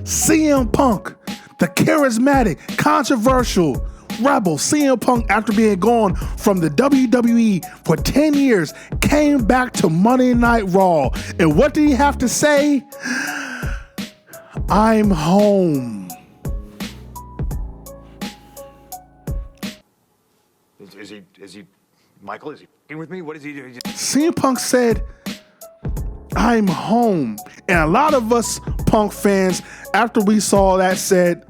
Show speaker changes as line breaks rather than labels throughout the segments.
CM Punk, the charismatic, controversial rebel CM Punk, after being gone from the WWE for 10 years, came back to Monday Night Raw. And what did he have to say? I'm home.
Is he, Michael, is he with me? What is he doing?
CM Punk said, I'm home. And a lot of us Punk fans, after we saw that, said,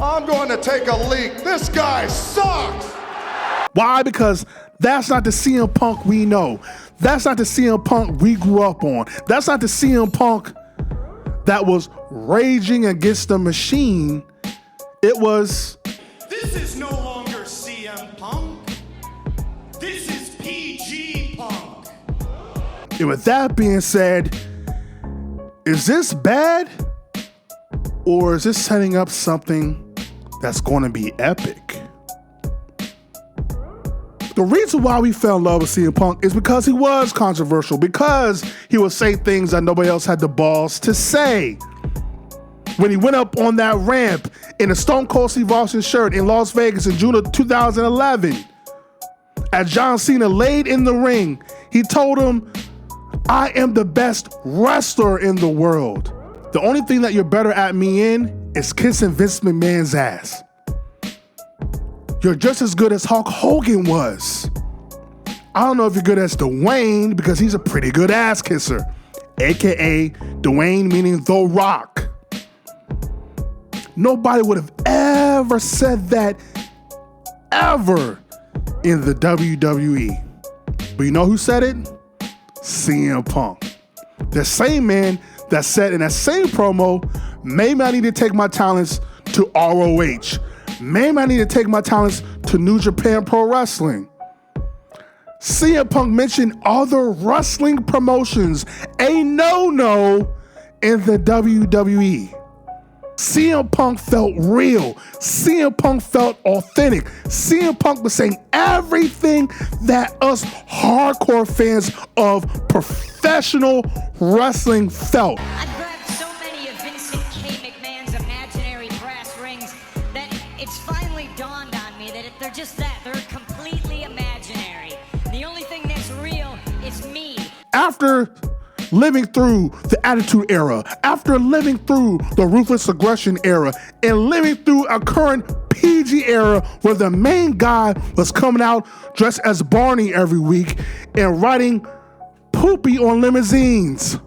I'm going to take a leak. This guy sucks.
Why? Because that's not the CM Punk we know. That's not the CM Punk we grew up on. That's not the CM Punk that was raging against the machine. It was,
this is no longer CM Punk. This is PG Punk.
and with that being said, is this bad? Or is this setting up something that's going to be epic? The reason why we fell in love with CM Punk is because he was controversial, because he would say things that nobody else had the balls to say. When he went up on that ramp in a Stone Cold Steve Austin shirt in Las Vegas in June of 2011, as John Cena laid in the ring, he told him, I am the best wrestler in the world. The only thing that you're better at me in is kissing Vince McMahon's ass. You're just as good as Hulk Hogan was. I don't know if you're good as Dwayne, because he's a pretty good ass kisser, aka Dwayne meaning The Rock. Nobody would have ever said that ever in the WWE. But you know who said it? CM Punk. The same man that said in that same promo, maybe I need to take my talents to ROH. Maybe I need to take my talents to New Japan Pro Wrestling. CM Punk mentioned other wrestling promotions, a no-no in the WWE. CM Punk felt real. CM Punk felt authentic. CM Punk was saying everything that us hardcore fans of professional wrestling felt.
I grabbed so many of Vincent K. McMahon's imaginary brass rings that it's finally dawned on me that if they're just that, they're completely imaginary. The only thing that's real is me.
After living through the Attitude Era, after living through the Ruthless Aggression Era, and living through a current PG era where the main guy was coming out dressed as Barney every week and riding poopy on limousines,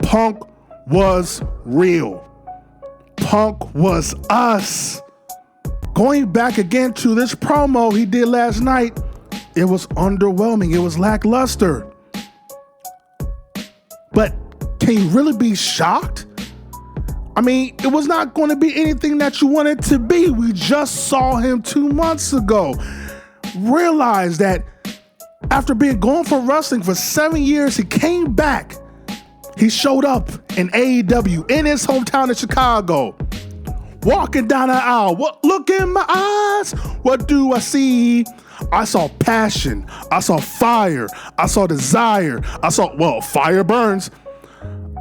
Punk was real. Punk was us. Going back again to this promo he did last night, it was underwhelming. It was lackluster. But can you really be shocked? I mean, it was not going to be anything that you wanted to be. We just saw him 2 months ago. Realize that after being gone from wrestling for 7 years, he came back. He showed up in AEW in his hometown of Chicago. Walking down the aisle, look in my eyes. What do I see? I saw passion. I saw fire. I saw desire. I saw, fire burns.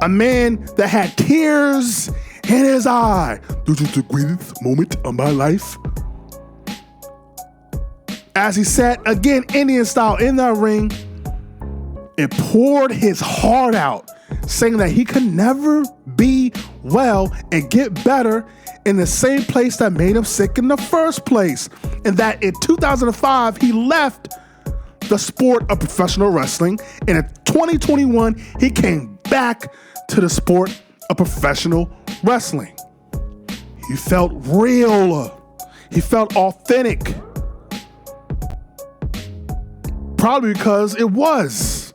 A man that had tears in his eye. This is the greatest moment of my life. As he sat again, Indian style, in that ring, and poured his heart out, saying that he could never be well and get better in the same place that made him sick in the first place. And that in 2005, he left the sport of professional wrestling. And in 2021, he came back to the sport of professional wrestling. He felt real. He felt authentic. Probably because it was.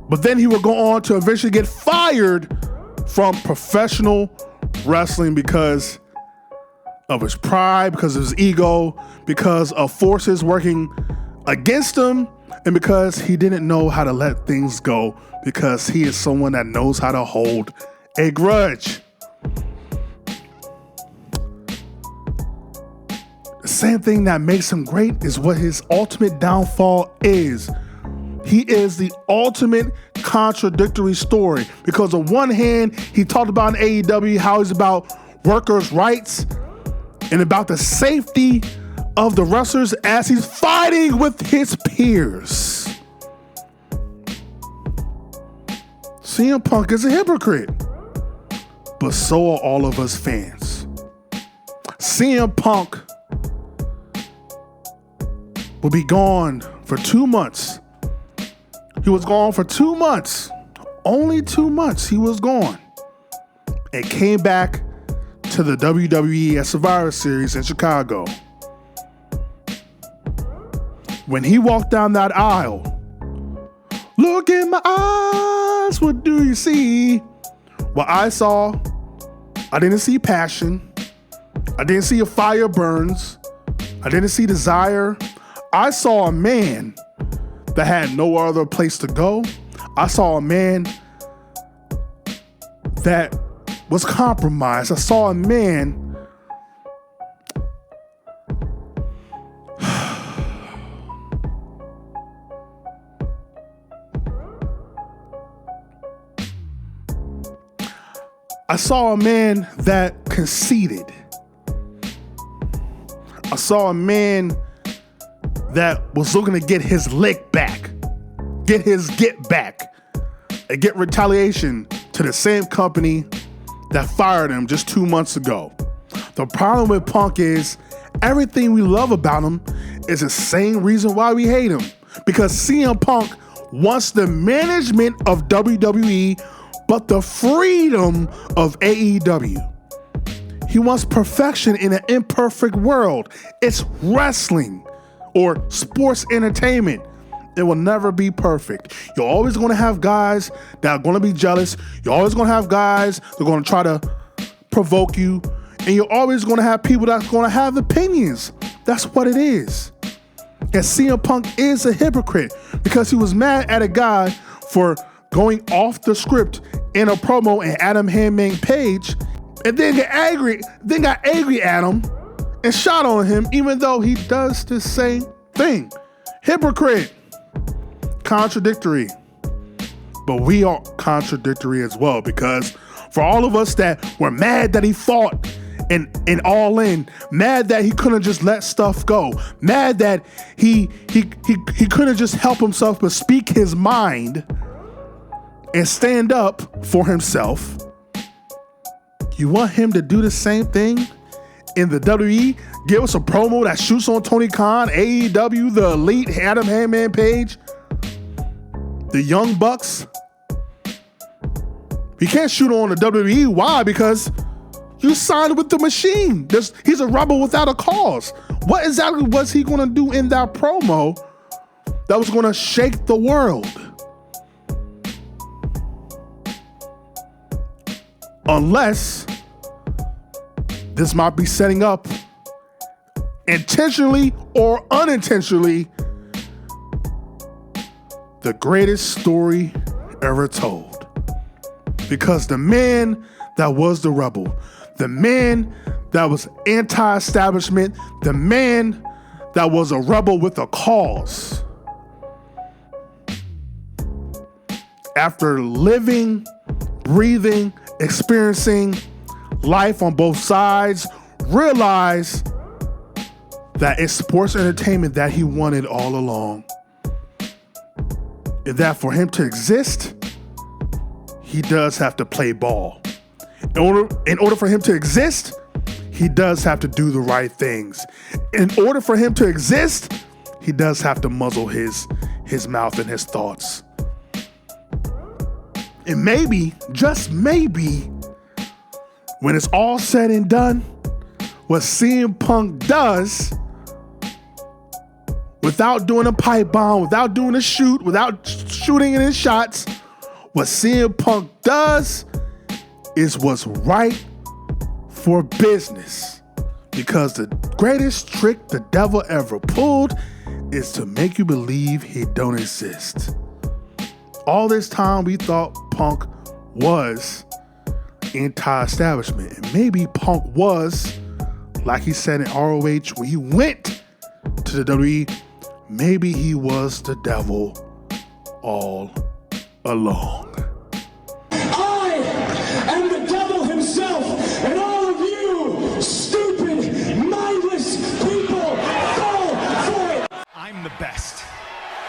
But then he would go on to eventually get fired from professional wrestling because of his pride, because of his ego, because of forces working against him, and because he didn't know how to let things go, because he is someone that knows how to hold a grudge. The same thing that makes him great is what his ultimate downfall is. He is the ultimate contradictory story, because on one hand, he talked about in AEW how he's about workers' rights and about the safety of the wrestlers as he's fighting with his peers. CM Punk is a hypocrite, but so are all of us fans. CM Punk will be gone for 2 months. He was gone for 2 months. Only 2 months he was gone. And came back to the WWE at Survivor Series in Chicago. When he walked down that aisle, look in my eyes, what do you see? What I saw, I didn't see passion. I didn't see a fire burns. I didn't see desire. I saw a man that had no other place to go. I saw a man that was compromised. I saw a man I saw a man that conceded. I saw a man that was looking to get his lick back, get his get back, and get retaliation to the same company that fired him just 2 months ago. The problem with Punk is everything we love about him is the same reason why we hate him. Because CM Punk wants the management of WWE, but the freedom of AEW. He wants perfection in an imperfect world. It's wrestling or sports entertainment. It will never be perfect. You're always going to have guys that are going to be jealous. You're always going to have guys that are going to try to provoke you. And you're always going to have people that's going to have opinions. That's what it is. And CM Punk is a hypocrite because he was mad at a guy for going off the script in a promo in Adam Hangman Page, and then got angry at him and shot on him, even though he does the same thing. Hypocrite. Contradictory. But we are contradictory as well, because for all of us that were mad that he fought and all in, mad that he couldn't just let stuff go, mad that he couldn't just help himself but speak his mind and stand up for himself. You want him to do the same thing in the WWE? Give us a promo that shoots on Tony Khan, AEW, the Elite, Adam Hangman Page, the Young Bucks. He can't shoot on the WWE. Why? Because you signed with the machine. He's a rebel without a cause. What exactly was he going to do in that promo that was going to shake the world? Unless this might be setting up, intentionally or unintentionally, the greatest story ever told. Because the man that was the rebel, the man that was anti-establishment, the man that was a rebel with a cause, after living, breathing, experiencing life on both sides, realized that it's sports entertainment that he wanted all along. And that for him to exist, he does have to play ball. In order for him to exist, he does have to do the right things. In order for him to exist, he does have to muzzle his mouth and his thoughts. And maybe, just maybe, when it's all said and done, what CM Punk does, without doing a pipe bomb, without doing a shoot, without shooting in his shots, what CM Punk does is what's right for business. Because the greatest trick the devil ever pulled is to make you believe he don't exist. All this time we thought Punk was anti-establishment. And maybe Punk was, like he said in ROH when he went to the WWE, maybe he was the devil all along.
I am the devil himself, and all of you stupid, mindless people fall for it.
I'm the best.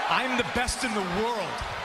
I'm the best in the world.